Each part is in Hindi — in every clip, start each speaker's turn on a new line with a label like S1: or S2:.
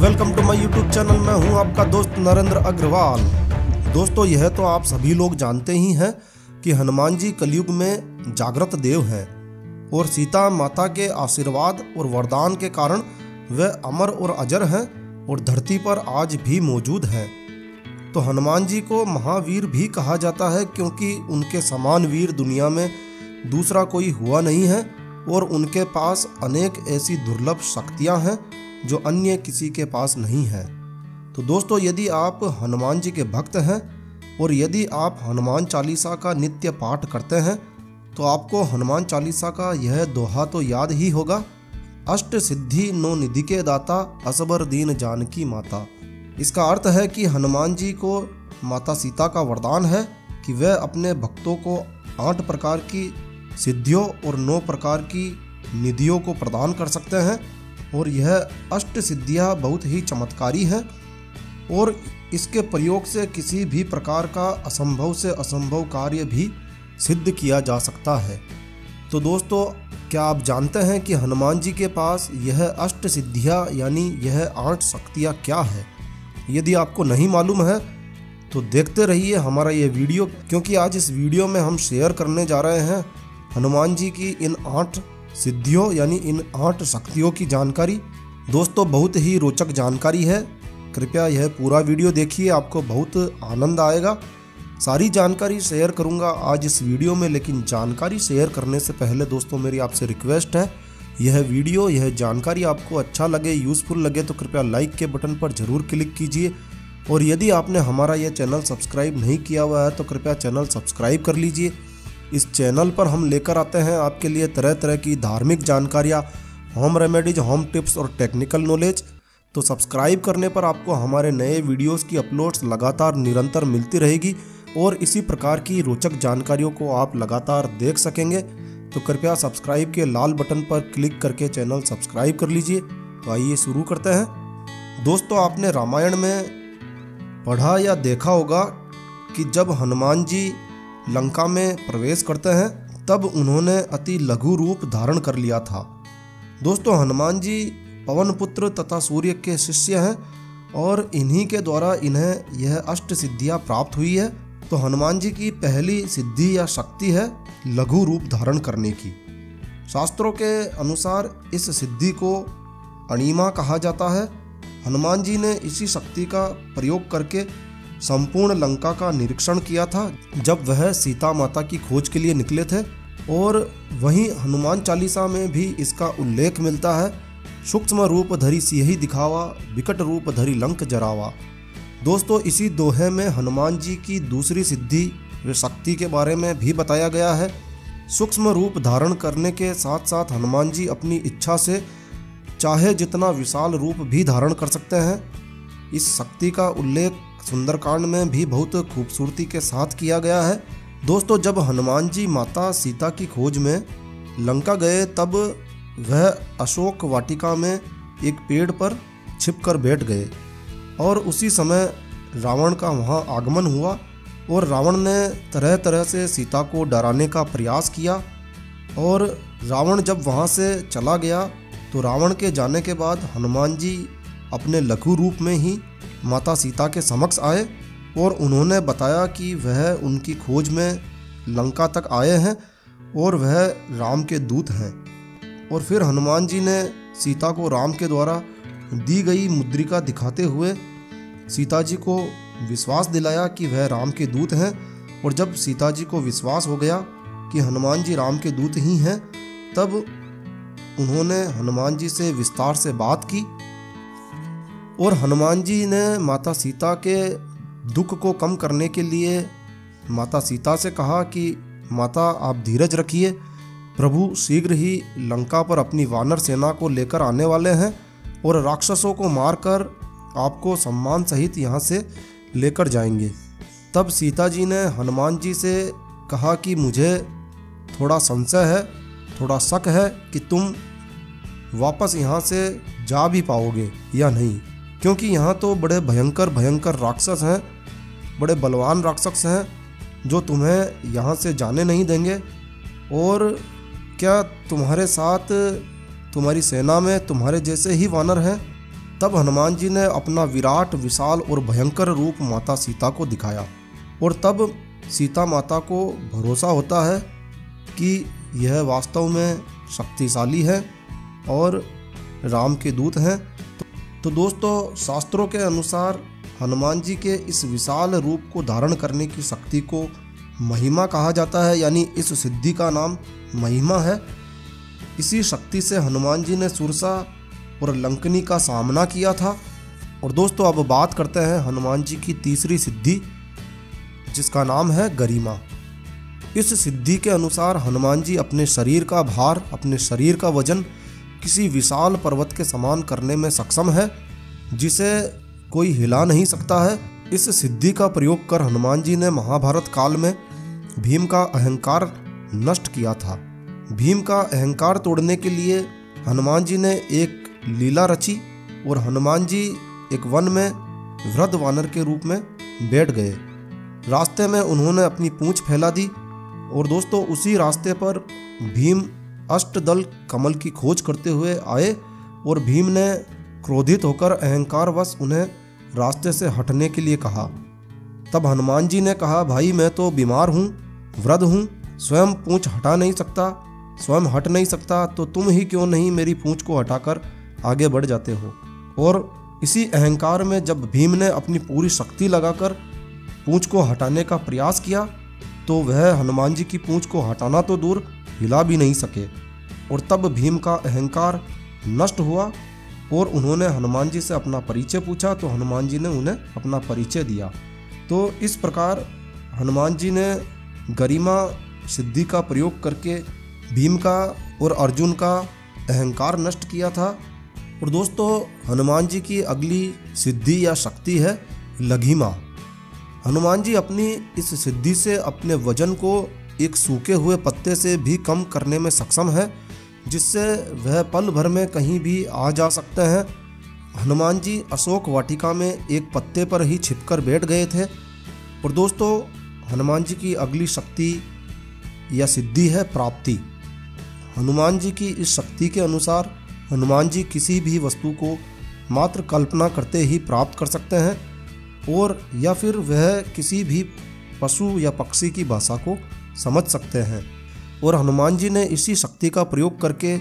S1: Welcome to my YouTube channel. मैं हूं आपका दोस्त नरेंद्र अग्रवाल। दोस्तों, यह तो आप सभी लोग जानते ही हैं कि हनुमान जी कलयुग में जागृत देव हैं और सीता माता के आशीर्वाद और वरदान के कारण वे अमर और अजर हैं और धरती पर आज भी मौजूद हैं। तो हनुमान जी को महावीर भी कहा जाता है क्योंकि उनके समान वीर दुनिया में दूसरा कोई हुआ नहीं है और उनके पास अनेक ऐसी दुर्लभ शक्तियां हैं जो अन्य किसी के पास नहीं है। तो दोस्तों, यदि आप हनुमान जी के भक्त हैं और यदि आप हनुमान चालीसा का नित्य पाठ करते हैं तो आपको हनुमान चालीसा का यह दोहा तो याद ही होगा, अष्ट सिद्धि नो निधि के दाता असबर दीन जानकी माता। इसका अर्थ है कि हनुमान जी को माता सीता का वरदान है कि वह अपने भक्तों को 8 प्रकार की सिद्धियों और 9 प्रकार की निधियों को प्रदान कर सकते हैं और यह अष्ट सिद्धियाँ बहुत ही चमत्कारी हैं और इसके प्रयोग से किसी भी प्रकार का असंभव से असंभव कार्य भी सिद्ध किया जा सकता है। तो दोस्तों, क्या आप जानते हैं कि हनुमान जी के पास यह अष्ट सिद्धियाँ यानी यह 8 शक्तियाँ क्या है? यदि आपको नहीं मालूम है तो देखते रहिए हमारा ये वीडियो, क्योंकि आज इस वीडियो में हम शेयर करने जा रहे हैं हनुमान जी की इन 8 सिद्धियों यानी इन 8 शक्तियों की जानकारी। दोस्तों, बहुत ही रोचक जानकारी है, कृपया यह पूरा वीडियो देखिए, आपको बहुत आनंद आएगा। सारी जानकारी शेयर करूंगा आज इस वीडियो में, लेकिन जानकारी शेयर करने से पहले दोस्तों मेरी आपसे रिक्वेस्ट है, यह वीडियो यह जानकारी आपको अच्छा लगे, यूज़फुल लगे तो कृपया लाइक के बटन पर ज़रूर क्लिक कीजिए और यदि आपने हमारा यह चैनल सब्सक्राइब नहीं किया हुआ है तो कृपया चैनल सब्सक्राइब कर लीजिए। इस चैनल पर हम लेकर आते हैं आपके लिए तरह तरह की धार्मिक जानकारियाँ, होम रेमेडीज, होम टिप्स और टेक्निकल नॉलेज। तो सब्सक्राइब करने पर आपको हमारे नए वीडियोस की अपलोड्स लगातार निरंतर मिलती रहेगी और इसी प्रकार की रोचक जानकारियों को आप लगातार देख सकेंगे। तो कृपया सब्सक्राइब के लाल बटन पर क्लिक करके चैनल सब्सक्राइब कर लीजिए। तो आइए शुरू करते हैं। दोस्तों, आपने रामायण में पढ़ा या देखा होगा कि जब हनुमान जी लंका में प्रवेश करते हैं तब उन्होंने अति लघु रूप धारण कर लिया था। दोस्तों, हनुमान जी पवन पुत्र तथा सूर्य के शिष्य हैं और इन्हीं के द्वारा इन्हें यह अष्ट सिद्धियां प्राप्त हुई है। तो हनुमान जी की पहली सिद्धि या शक्ति है लघु रूप धारण करने की। शास्त्रों के अनुसार इस सिद्धि को अणिमा कहा जाता है। हनुमान जी ने इसी शक्ति का प्रयोग करके संपूर्ण लंका का निरीक्षण किया था जब वह सीता माता की खोज के लिए निकले थे और वहीं हनुमान चालीसा में भी इसका उल्लेख मिलता है, सूक्ष्म रूप धरी सियहि दिखावा, विकट रूप धरी लंक जरावा। दोस्तों, इसी दोहे में हनुमान जी की दूसरी सिद्धि व शक्ति के बारे में भी बताया गया है। सूक्ष्म रूप धारण करने के साथ साथ हनुमान जी अपनी इच्छा से चाहे जितना विशाल रूप भी धारण कर सकते हैं। इस शक्ति का उल्लेख सुंदरकांड में भी बहुत खूबसूरती के साथ किया गया है। दोस्तों, जब हनुमान जी माता सीता की खोज में लंका गए तब वह अशोक वाटिका में एक पेड़ पर छिपकर बैठ गए और उसी समय रावण का वहां आगमन हुआ और रावण ने तरह तरह से सीता को डराने का प्रयास किया और रावण जब वहां से चला गया तो रावण के जाने के बाद हनुमान जी अपने लघु रूप में ही माता सीता के समक्ष आए और उन्होंने बताया कि वह उनकी खोज में लंका तक आए हैं और वह राम के दूत हैं। और फिर हनुमान जी ने सीता को राम के द्वारा दी गई मुद्रिका दिखाते हुए सीता जी को विश्वास दिलाया कि वह राम के दूत हैं। और जब सीता जी को विश्वास हो गया कि हनुमान जी राम के दूत ही हैं, तब उन्होंने हनुमान जी से विस्तार से बात की और हनुमान जी ने माता सीता के दुख को कम करने के लिए माता सीता से कहा कि माता, आप धीरज रखिए, प्रभु शीघ्र ही लंका पर अपनी वानर सेना को लेकर आने वाले हैं और राक्षसों को मारकर आपको सम्मान सहित यहाँ से लेकर जाएंगे। तब सीता जी ने हनुमान जी से कहा कि मुझे थोड़ा संशय है, थोड़ा शक है कि तुम वापस यहाँ से जा भी पाओगे या नहीं, क्योंकि यहाँ तो बड़े भयंकर भयंकर राक्षस हैं, बड़े बलवान राक्षस हैं जो तुम्हें यहाँ से जाने नहीं देंगे। और क्या तुम्हारे साथ तुम्हारी सेना में तुम्हारे जैसे ही वानर हैं? तब हनुमान जी ने अपना विराट, विशाल और भयंकर रूप माता सीता को दिखाया और तब सीता माता को भरोसा होता है कि यह वास्तव में शक्तिशाली है और राम के दूत हैं। तो दोस्तों, शास्त्रों के अनुसार हनुमान जी के इस विशाल रूप को धारण करने की शक्ति को महिमा कहा जाता है, यानी इस सिद्धि का नाम महिमा है। इसी शक्ति से हनुमान जी ने सुरसा और लंकनी का सामना किया था। और दोस्तों, अब बात करते हैं हनुमान जी की तीसरी सिद्धि, जिसका नाम है गरिमा। इस सिद्धि के अनुसार हनुमान जी अपने शरीर का भार, अपने शरीर का वजन किसी विशाल पर्वत के समान करने में सक्षम है, जिसे कोई हिला नहीं सकता है। इस सिद्धि का प्रयोग कर हनुमान जी ने महाभारत काल में भीम का अहंकार नष्ट किया था। भीम का अहंकार तोड़ने के लिए हनुमान जी ने एक लीला रची और हनुमान जी एक वन में वृद्ध वानर के रूप में बैठ गए। रास्ते में उन्होंने अपनी पूंछ फैला दी और दोस्तों, उसी रास्ते पर भीम अष्टदल कमल की खोज करते हुए आए और भीम ने क्रोधित होकर अहंकारवश उन्हें रास्ते से हटने के लिए कहा। तब हनुमान जी ने कहा, भाई मैं तो बीमार हूँ, वृद्ध हूँ, स्वयं पूंछ हटा नहीं सकता, स्वयं हट नहीं सकता, तो तुम ही क्यों नहीं मेरी पूंछ को हटाकर आगे बढ़ जाते हो। और इसी अहंकार में जब भीम ने अपनी पूरी शक्ति लगाकर पूंछ को हटाने का प्रयास किया तो वह हनुमान जी की पूंछ को हटाना तो दूर, हिला भी नहीं सके। और तब भीम का अहंकार नष्ट हुआ और उन्होंने हनुमान जी से अपना परिचय पूछा, तो हनुमान जी ने उन्हें अपना परिचय दिया। तो इस प्रकार हनुमान जी ने गरिमा सिद्धि का प्रयोग करके भीम का और अर्जुन का अहंकार नष्ट किया था। और दोस्तों, हनुमान जी की अगली सिद्धि या शक्ति है लघिमा। हनुमान जी अपनी इस सिद्धि से अपने वजन को एक सूखे हुए पत्ते से भी कम करने में सक्षम है, जिससे वह पल भर में कहीं भी आ जा सकते हैं। हनुमान जी अशोक वाटिका में एक पत्ते पर ही छिपकर बैठ गए थे। और दोस्तों, हनुमान जी की अगली शक्ति या सिद्धि है प्राप्ति। हनुमान जी की इस शक्ति के अनुसार हनुमान जी किसी भी वस्तु को मात्र कल्पना करते ही प्राप्त कर सकते हैं, और या फिर वह किसी भी पशु या पक्षी की भाषा को समझ सकते हैं। और हनुमान जी ने इसी शक्ति का प्रयोग करके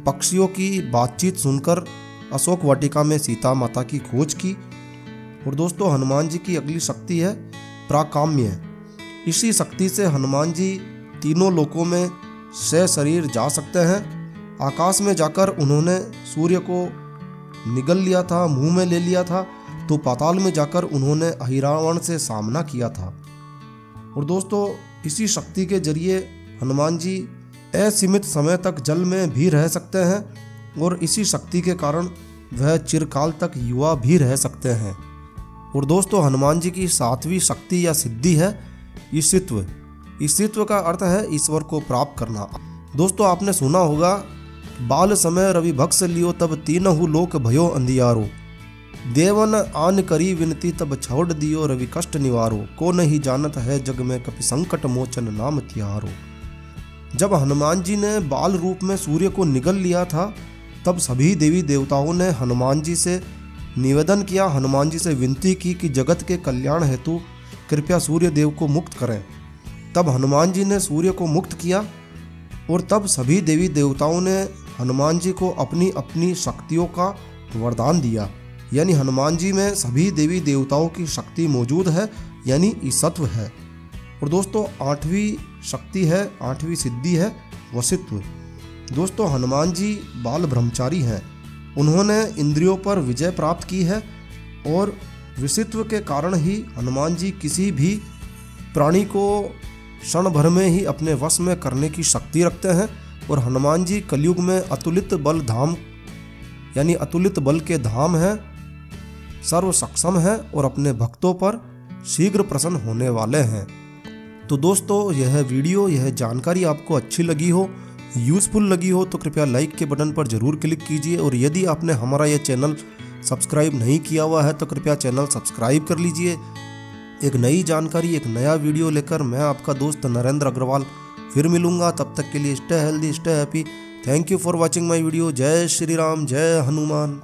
S1: पक्षियों की बातचीत सुनकर अशोक वाटिका में सीता माता की खोज की। और दोस्तों, हनुमान जी की अगली शक्ति है प्राकाम्य। इसी शक्ति से हनुमान जी तीनों लोकों में सशरीर जा सकते हैं। आकाश में जाकर उन्होंने सूर्य को निगल लिया था, मुंह में ले लिया था, तो पाताल में जाकर उन्होंने अहिरावण से सामना किया था। और दोस्तों, इसी शक्ति के जरिए हनुमान जी असीमित समय तक जल में भी रह सकते हैं और इसी शक्ति के कारण वह चिरकाल तक युवा भी रह सकते हैं। और दोस्तों, हनुमान जी की सातवीं शक्ति या सिद्धि है ईशित्व। ईशित्व का अर्थ है ईश्वर को प्राप्त करना। दोस्तों, आपने सुना होगा, बाल समय रवि भक्स लियो तब तीनहु लोक भयो अंधियारो, देवन आन करी विनती तब छोड़ दियो रवि कष्ट निवारो, को नहीं जानत है जग में कपि संकट मोचन नाम तिहारो। जब हनुमान जी ने बाल रूप में सूर्य को निगल लिया था, तब सभी देवी देवताओं ने हनुमान जी से निवेदन किया, हनुमान जी से विनती की कि जगत के कल्याण हेतु कृपया सूर्य देव को मुक्त करें। तब हनुमान जी ने सूर्य को मुक्त किया और तब सभी देवी देवताओं ने हनुमान जी को अपनी अपनी शक्तियों का वरदान दिया, यानी हनुमान जी में सभी देवी देवताओं की शक्ति मौजूद है, यानी ईशत्व है। और दोस्तों, आठवीं शक्ति है, आठवीं सिद्धि है वशित्व। दोस्तों, हनुमान जी बाल ब्रह्मचारी हैं, उन्होंने इंद्रियों पर विजय प्राप्त की है और वशित्व के कारण ही हनुमान जी किसी भी प्राणी को क्षण भर में ही अपने वश में करने की शक्ति रखते हैं। और हनुमान जी कलयुग में अतुलित बल धाम, यानी अतुलित बल के धाम हैं, सर्व सक्षम है और अपने भक्तों पर शीघ्र प्रसन्न होने वाले हैं। तो दोस्तों, यह वीडियो, यह जानकारी आपको अच्छी लगी हो, यूज़फुल लगी हो, तो कृपया लाइक के बटन पर ज़रूर क्लिक कीजिए। और यदि आपने हमारा यह चैनल सब्सक्राइब नहीं किया हुआ है तो कृपया चैनल सब्सक्राइब कर लीजिए। एक नई जानकारी, एक नया वीडियो लेकर मैं आपका दोस्त नरेंद्र अग्रवाल फिर मिलूंगा। तब तक के लिए stay healthy, stay happy. Thank you for watching my video. जय श्री राम, जय हनुमान।